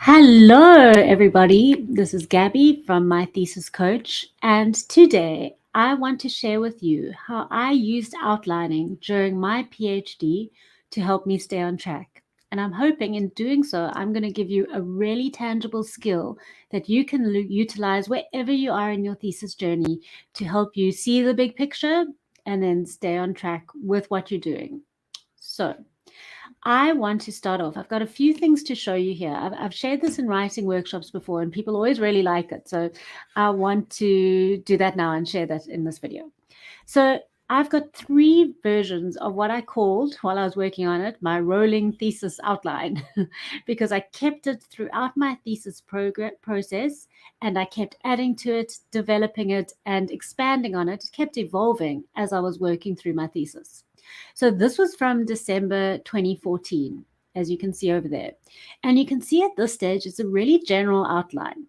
Hello, everybody. This is Gabby from My Thesis Coach, and today I want to share with you how I used outlining during my PhD to help me stay on track. And I'm hoping in doing so, I'm going to give you a really tangible skill that you can utilize wherever you are in your thesis journey to help you see the big picture and then stay on track with what you're doing. So, I want to start off. I've got a few things to show you here. I've shared this in writing workshops before, and people always really like it. So I want to do that now and share that in this video. So I've got three versions of what I called, while I was working on it, my rolling thesis outline, because I kept it throughout my thesis process, and I kept adding to it, developing it, and expanding on it. It kept evolving as I was working through my thesis. So this was from December 2014, as you can see over there. And you can see at this stage, it's a really general outline.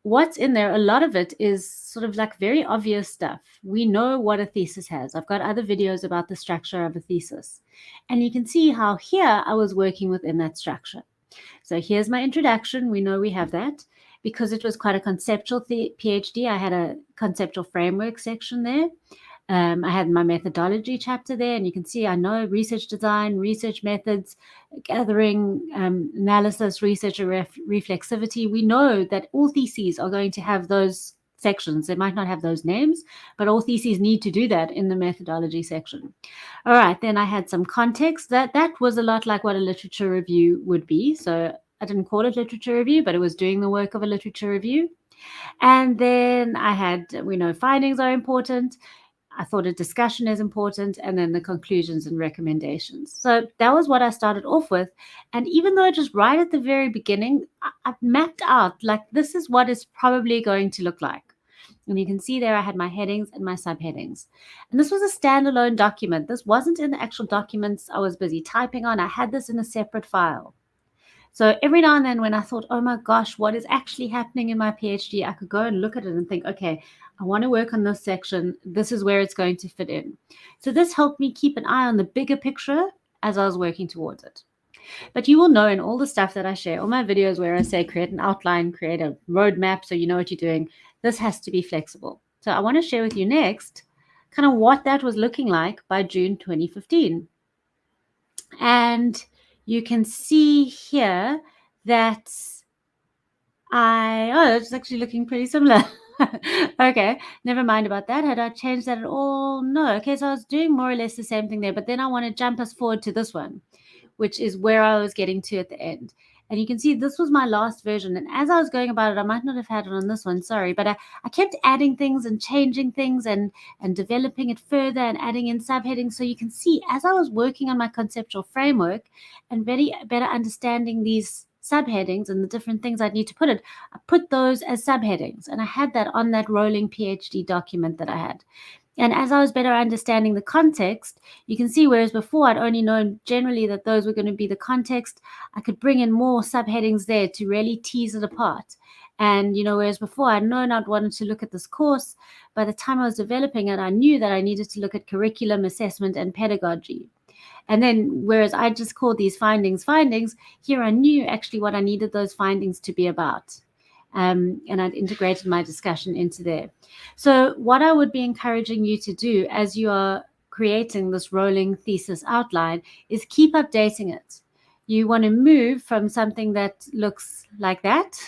What's in there, a lot of it is sort of like very obvious stuff. We know what a thesis has. I've got other videos about the structure of a thesis. And you can see how here I was working within that structure. So here's my introduction. We know we have that. Because it was quite a conceptual PhD, I had a conceptual framework section there. I had my methodology chapter there, and you can see I know research design, research methods, gathering, analysis, research, and reflexivity. We know that all theses are going to have those sections. They might not have those names, but all theses need to do that in the methodology section. All right, then I had some context. That was a lot like what a literature review would be. So I didn't call it literature review, but it was doing the work of a literature review. And then I had, we know findings are important. I thought a discussion is important, and then the conclusions and recommendations. So that was what I started off with. And even though it was right at the very beginning, I mapped out like this is what it's probably going to look like. And you can see there I had my headings and my subheadings. And this was a standalone document. This wasn't in the actual documents I was busy typing on. I had this in a separate file. So every now and then when I thought, oh my gosh, what is actually happening in my PhD, I could go and look at it and think, okay, I want to work on this section. This is where it's going to fit in. So this helped me keep an eye on the bigger picture as I was working towards it. But you will know in all the stuff that I share, all my videos where I say create an outline, create a roadmap so you know what you're doing, this has to be flexible. So I want to share with you next kind of what that was looking like by June 2015. And you can see here that it's actually looking pretty similar. Okay, never mind about that. Had I changed that at all? No. Okay, so I was doing more or less the same thing there, but then I want to jump us forward to this one, which is where I was getting to at the end. And you can see this was my last version. And as I was going about it, I might not have had it on this one, sorry, but I kept adding things and changing things and developing it further and adding in subheadings. So you can see as I was working on my conceptual framework and better understanding these subheadings and the different things I'd need to put it, I put those as subheadings. And I had that on that rolling PhD document that I had. And as I was better understanding the context, you can see, whereas before I'd only known generally that those were going to be the context, I could bring in more subheadings there to really tease it apart. And, whereas before I'd known I'd wanted to look at this course, by the time I was developing it, I knew that I needed to look at curriculum, assessment, and pedagogy. And then, whereas I just called these findings, here I knew actually what I needed those findings to be about. And I'd integrated my discussion into there. So what I would be encouraging you to do as you are creating this rolling thesis outline is keep updating it. You want to move from something that looks like that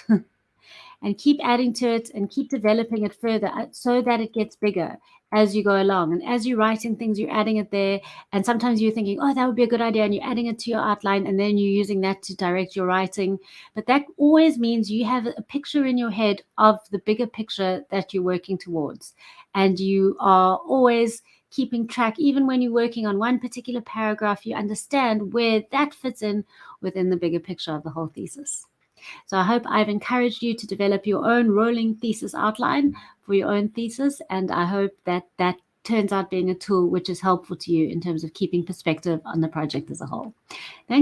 and keep adding to it and keep developing it further so that it gets bigger as you go along. And as you're writing things, you're adding it there. And sometimes you're thinking, oh, that would be a good idea. And you're adding it to your outline, and then you're using that to direct your writing. But that always means you have a picture in your head of the bigger picture that you're working towards. And you are always keeping track. Even when you're working on one particular paragraph, you understand where that fits in within the bigger picture of the whole thesis. So I hope I've encouraged you to develop your own rolling thesis outline for your own thesis, and I hope that that turns out being a tool which is helpful to you in terms of keeping perspective on the project as a whole. Thank